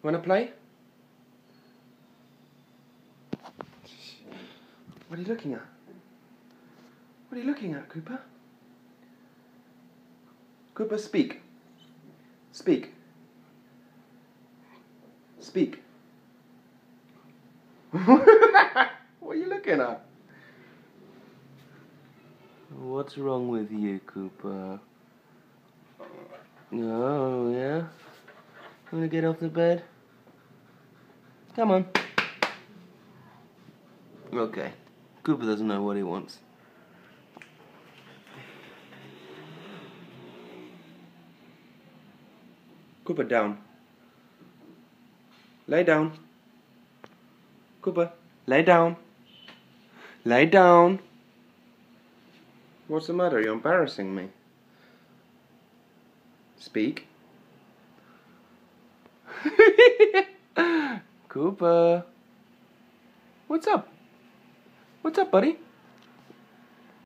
Wanna play? What are you looking at? What are you looking at, Cooper? Cooper, speak. Speak. Speak. What are you looking at? What's wrong with you, Cooper? Oh, yeah? Wanna get off the bed? Come on. Okay. Cooper doesn't know what he wants. Cooper, down. Lay down. Cooper, lay down. Lay down. What's the matter? You're embarrassing me. Speak. Cooper. What's up? What's up, buddy?